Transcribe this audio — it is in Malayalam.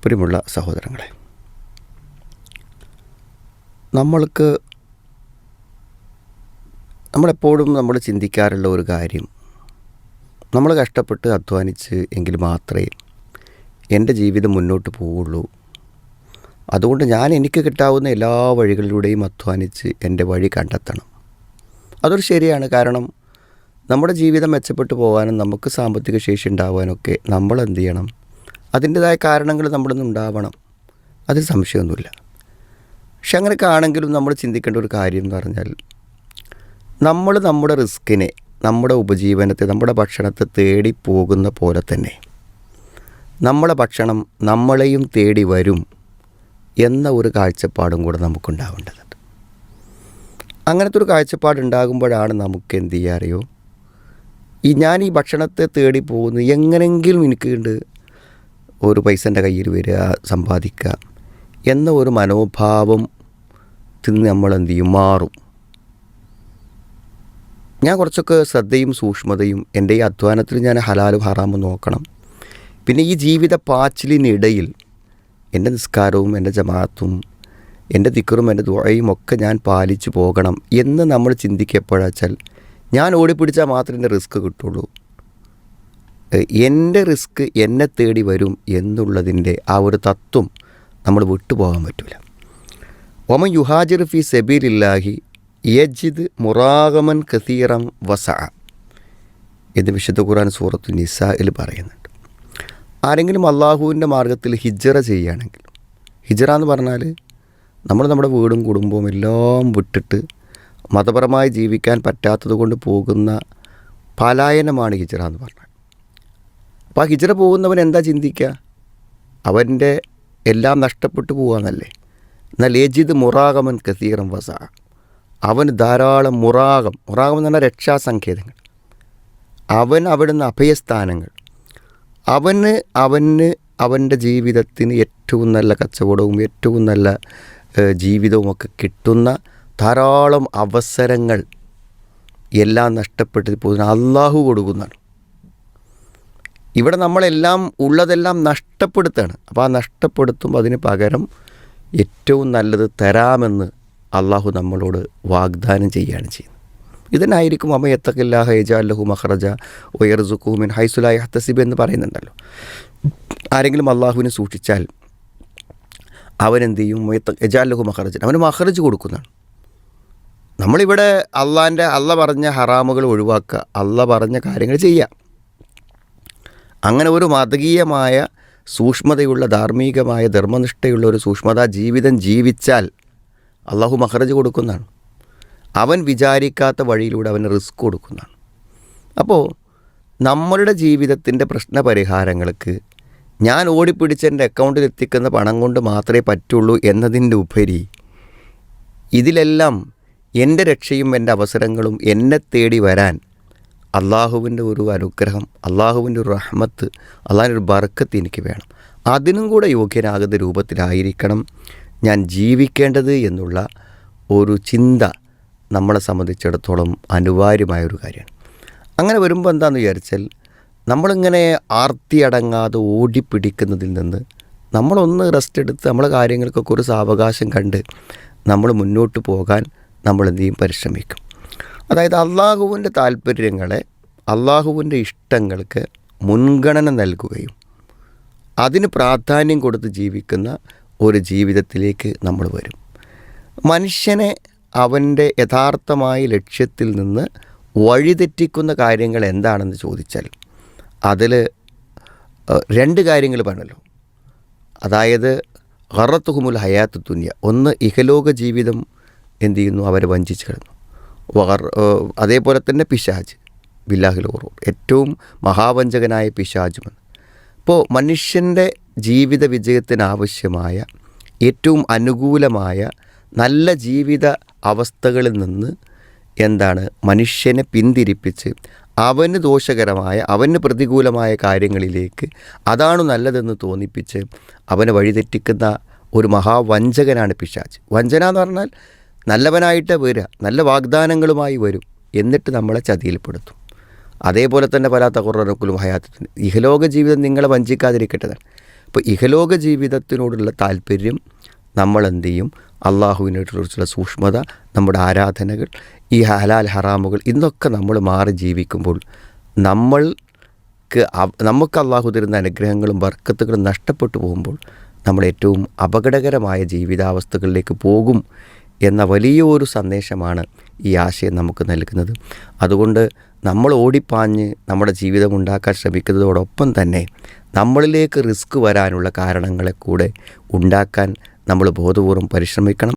പ്രിയമുള്ള സഹോദരങ്ങളെ, നമ്മളെപ്പോഴും നമ്മൾ ചിന്തിക്കാറുള്ള ഒരു കാര്യം, നമ്മൾ കഷ്ടപ്പെട്ട് അധ്വാനിച്ച് എങ്കിൽ മാത്രമേ എൻ്റെ ജീവിതം മുന്നോട്ട് പോവുള്ളൂ. അതുകൊണ്ട് ഞാൻ എനിക്ക് കിട്ടാവുന്ന എല്ലാ വഴികളിലൂടെയും അധ്വാനിച്ച് എൻ്റെ വഴി കണ്ടെത്തണം. അതൊരു ശരിയാണ്. കാരണം നമ്മുടെ ജീവിതം മെച്ചപ്പെട്ടു പോകാനും നമുക്ക് സാമ്പത്തിക ശേഷി ഉണ്ടാകാനൊക്കെ നമ്മൾ എന്ത് ചെയ്യണം? അതിൻ്റേതായ കാരണങ്ങൾ നമ്മളിന്ന് ഉണ്ടാവണം. അതിൽ സംശയമൊന്നുമില്ല. പക്ഷെ അങ്ങനെയൊക്കെ ആണെങ്കിലും നമ്മൾ ചിന്തിക്കേണ്ട ഒരു കാര്യം എന്ന് പറഞ്ഞാൽ, നമ്മൾ നമ്മുടെ റിസ്കിനെ, നമ്മുടെ ഉപജീവനത്തെ, നമ്മുടെ ഭക്ഷണത്തെ തേടി പോകുന്ന പോലെ തന്നെ നമ്മളെ ഭക്ഷണം നമ്മളെയും തേടി വരും എന്ന ഒരു കാഴ്ചപ്പാടും കൂടെ നമുക്കുണ്ടാവേണ്ടതുണ്ട്. അങ്ങനത്തെ ഒരു കാഴ്ചപ്പാടുണ്ടാകുമ്പോഴാണ് നമുക്ക് എന്ത് ചെയ്യുക അറിയോ, ഞാൻ ഈ ഭക്ഷണത്തെ തേടി പോകുന്നത് എങ്ങനെയെങ്കിലും എനിക്ക് ഒരു പൈസൻ്റെ കയ്യിൽ വരിക, സമ്പാദിക്കുക എന്ന ഒരു മനോഭാവം തിന്ന് നമ്മൾ എന്ത് ചെയ്യും? മാറും. ഞാൻ കുറച്ചൊക്കെ ശ്രദ്ധയും സൂക്ഷ്മതയും എൻ്റെ ഈ അധ്വാനത്തിൽ ഞാൻ ഹലാലും ഹറാമും നോക്കണം. പിന്നെ ഈ ജീവിത പാച്ചിലിനിടയിൽ എൻ്റെ നിസ്കാരവും എൻ്റെ ജമാഅത്തും എൻ്റെ ദിക്റും എൻ്റെ ദുആയും ഒക്കെ ഞാൻ പാലിച്ചു പോകണം എന്ന് നമ്മൾ ചിന്തിക്കപ്പോഴാച്ചാൽ, ഞാൻ ഓടിപ്പിടിച്ചാൽ മാത്രമേ എൻ്റെ റിസ്ക് കിട്ടുള്ളൂ, എൻ്റെ റിസ്ക് എന്നെ തേടി വരും എന്നുള്ളതിൻ്റെ ആ ഒരു തത്വം നമ്മൾ വിട്ടുപോകാൻ പറ്റില്ല. ഒമൻ യുഹാജിർ ഫി സബീലില്ലാഹി യജിദ് മുറാഗമൻ കസീറം വസഅ എന്ന് വിശുദ്ധ ഖുർആൻ സൂറത്തു നിസായിൽ പറയുന്നുണ്ട്. ആരെങ്കിലും അള്ളാഹുവിൻ്റെ മാർഗ്ഗത്തിൽ ഹിജ്റ ചെയ്യുകയാണെങ്കിൽ, ഹിജ്റ എന്ന് പറഞ്ഞാൽ നമ്മൾ നമ്മുടെ വീടും കുടുംബവും എല്ലാം വിട്ടിട്ട് മതപരമായി ജീവിക്കാൻ പറ്റാത്തത് കൊണ്ട് പോകുന്ന പലായനമാണ് ഹിജ്റ എന്ന് പറഞ്ഞാൽ. അപ്പോൾ ആ ഹിജ്റ പോകുന്നവൻ എന്താ ചിന്തിക്കുക? അവൻ്റെ എല്ലാം നഷ്ടപ്പെട്ടു പോകാമെന്നല്ലേ. എന്നാൽ യജിദ് മുറാഗമൻ കസീറം വസ, അവന് ധാരാളം മുറാഗം എന്ന് പറഞ്ഞാൽ രക്ഷാസങ്കേതങ്ങൾ, അവിടുന്ന് അഭയസ്ഥാനങ്ങൾ, അവൻ്റെ ജീവിതത്തിന് ഏറ്റവും നല്ല കച്ചവടവും ഏറ്റവും നല്ല ജീവിതവുമൊക്കെ കിട്ടുന്ന ധാരാളം അവസരങ്ങൾ എല്ലാം നഷ്ടപ്പെട്ട് പോകുന്ന അള്ളാഹു കൊടുക്കുന്നതാണ്. ഇവിടെ നമ്മളെല്ലാം ഉള്ളതെല്ലാം നഷ്ടപ്പെടുത്തുകയാണ്. അപ്പോൾ ആ നഷ്ടപ്പെടുത്തുമ്പോൾ അതിന് പകരം ഏറ്റവും നല്ലത് തരാമെന്ന് അള്ളാഹു നമ്മളോട് വാഗ്ദാനം ചെയ്യുകയാണ് ചെയ്യുന്നത്. ഇതിനായിരിക്കും അമ്മ യത്തഖില്ലാഹ യജ്അൽ ലഹു മഖ്റജ വയർസുഖുഹു മിൻ ഹൈസു ലാ യഹ്തസിബ് എന്ന് പറയുന്നുണ്ടല്ലോ. ആരെങ്കിലും അള്ളാഹുവിനെ സൂക്ഷിച്ചാൽ അവനെന്ത് ചെയ്യും? യജ്അൽ ലഹു മഖ്റജ, അവന് മഖ്റജ് കൊടുക്കുന്നതാണ്. നമ്മളിവിടെ അള്ള പറഞ്ഞ ഹറാമുകൾ ഒഴിവാക്കുക, അള്ള പറഞ്ഞ കാര്യങ്ങൾ ചെയ്യുക. അങ്ങനെ ഒരു മതകീയമായ സൂക്ഷ്മതയുള്ള ധാർമ്മികമായ ധർമ്മനിഷ്ഠയുള്ള ഒരു സൂക്ഷ്മതാ ജീവിതം ജീവിച്ചാൽ അള്ളാഹു മഖ്റജ് കൊടുക്കുന്നതാണ്. അവൻ വിചാരിക്കാത്ത വഴിയിലൂടെ അവന് റിസ്ക് കൊടുക്കുന്നതാണ്. അപ്പോൾ നമ്മളുടെ ജീവിതത്തിൻ്റെ പ്രശ്നപരിഹാരങ്ങൾക്ക് ഞാൻ ഓടിപ്പിടിച്ച് എൻ്റെ അക്കൗണ്ടിൽ എത്തിക്കുന്ന പണം കൊണ്ട് മാത്രമേ പറ്റുള്ളൂ എന്നതിൻ്റെ ഉപരി ഇതിലെല്ലാം എൻ്റെ രക്ഷയും എൻ്റെ അവസരങ്ങളും എന്നെ തേടി വരാൻ അള്ളാഹുവിൻ്റെ ഒരു അനുഗ്രഹം, അള്ളാഹുവിൻ്റെ ഒരു റഹ്മത്ത്, അള്ളാഹിൻ്റെ ഒരു ബർക്കത്ത് എനിക്ക് വേണം. അതിനും കൂടെ യോഗ്യനാകുന്ന രൂപത്തിലായിരിക്കണം ഞാൻ ജീവിക്കേണ്ടത് എന്നുള്ള ഒരു ചിന്ത നമ്മളെ സംബന്ധിച്ചിടത്തോളം അനിവാര്യമായൊരു കാര്യമാണ്. അങ്ങനെ വരുമ്പോൾ എന്താണെന്ന് വിചാരിച്ചാൽ, നമ്മളിങ്ങനെ ആർത്തിയടങ്ങാതെ ഓടിപ്പിടിക്കുന്നതിൽ നിന്ന് നമ്മളൊന്ന് റെസ്റ്റ് എടുത്ത് നമ്മളെ കാര്യങ്ങൾക്കൊക്കെ ഒരു സാവകാശം കണ്ട് നമ്മൾ മുന്നോട്ട് പോകാൻ നമ്മൾ എന്ത് ചെയ്യും? പരിശ്രമിക്കും. അതായത് അള്ളാഹുവിൻ്റെ താല്പര്യങ്ങളെ, അള്ളാഹുവിൻ്റെ ഇഷ്ടങ്ങൾക്ക് മുൻഗണന നൽകുകയും അതിന് പ്രാധാന്യം കൊടുത്ത് ജീവിക്കുന്ന ഒരു ജീവിതത്തിലേക്ക് നമ്മൾ വരും. മനുഷ്യനെ അവൻ്റെ യഥാർത്ഥമായ ലക്ഷ്യത്തിൽ നിന്ന് വഴിതെറ്റിക്കുന്ന കാര്യങ്ങൾ എന്താണെന്ന് ചോദിച്ചാൽ അതിൽ രണ്ട് കാര്യങ്ങൾ പറഞ്ഞല്ലോ. അതായത് ഖറത്തുഹുമുൽ ഹയാത്ത് ദുനിയ, ഒന്ന് ഇഹലോക ജീവിതം എന്ത് ചെയ്യുന്നു? അവരെ വഞ്ചിച്ച് കിടന്നു. അതേപോലെ തന്നെ പിശാജ്, ബില്ലാഹിൽ ഖുറൂർ, ഏറ്റവും മഹാവഞ്ചകനായ പിശാജുമെന്ന്. അപ്പോൾ മനുഷ്യൻ്റെ ജീവിത വിജയത്തിനാവശ്യമായ ഏറ്റവും അനുകൂലമായ നല്ല ജീവിത അവസ്ഥകളിൽ നിന്ന് എന്താണ് മനുഷ്യനെ പിന്തിരിപ്പിച്ച് അവന് ദോഷകരമായ, അവന് പ്രതികൂലമായ കാര്യങ്ങളിലേക്ക് അതാണ് നല്ലതെന്ന് തോന്നിപ്പിച്ച് അവനെ വഴിതെറ്റിക്കുന്ന ഒരു മഹാവഞ്ചകനാണ് പിശാച്. വഞ്ചന എന്ന് പറഞ്ഞാൽ നല്ലവനായിട്ട് വരിക, നല്ല വാഗ്ദാനങ്ങളുമായി വരും, എന്നിട്ട് നമ്മളെ ചതിയിൽപ്പെടുത്തും. അതേപോലെ തന്നെ പല തഖുറനക്കുലും ഹയാത്തത്തിന്, ഇഹലോക ജീവിതം നിങ്ങളെ വഞ്ചിക്കാതിരിക്കട്ടതാണ്. അപ്പോൾ ഇഹലോക ജീവിതത്തിനോടുള്ള താല്പര്യം നമ്മളെന്ത് ചെയ്യും? അള്ളാഹുവിനെക്കുറിച്ചുള്ള സൂക്ഷ്മത, നമ്മുടെ ആരാധനകൾ, ഈ ഹലാൽ ഹറാമുകൾ ഇന്നൊക്കെ നമ്മൾ മാറി ജീവിക്കുമ്പോൾ നമുക്ക് അള്ളാഹു തരുന്ന അനുഗ്രഹങ്ങളും ബർക്കത്തുകളും നഷ്ടപ്പെട്ടു പോകുമ്പോൾ നമ്മൾ ഏറ്റവും അപകടകരമായ ജീവിതാവസ്ഥകളിലേക്ക് പോകും എന്ന വലിയൊരു സന്ദേശമാണ് ഈ ആശയം നമുക്ക് നൽകുന്നത്. അതുകൊണ്ട് നമ്മൾ ഓടിപ്പാഞ്ഞ് നമ്മുടെ ജീവിതം ഉണ്ടാക്കാൻ ശ്രമിക്കുന്നതോടൊപ്പം തന്നെ നമ്മളിലേക്ക് റിസ്ക് വരാനുള്ള കാരണങ്ങളെ കൂടെ ഉണ്ടാക്കാൻ നമ്മൾ ബോധപൂർവം പരിശ്രമിക്കണം.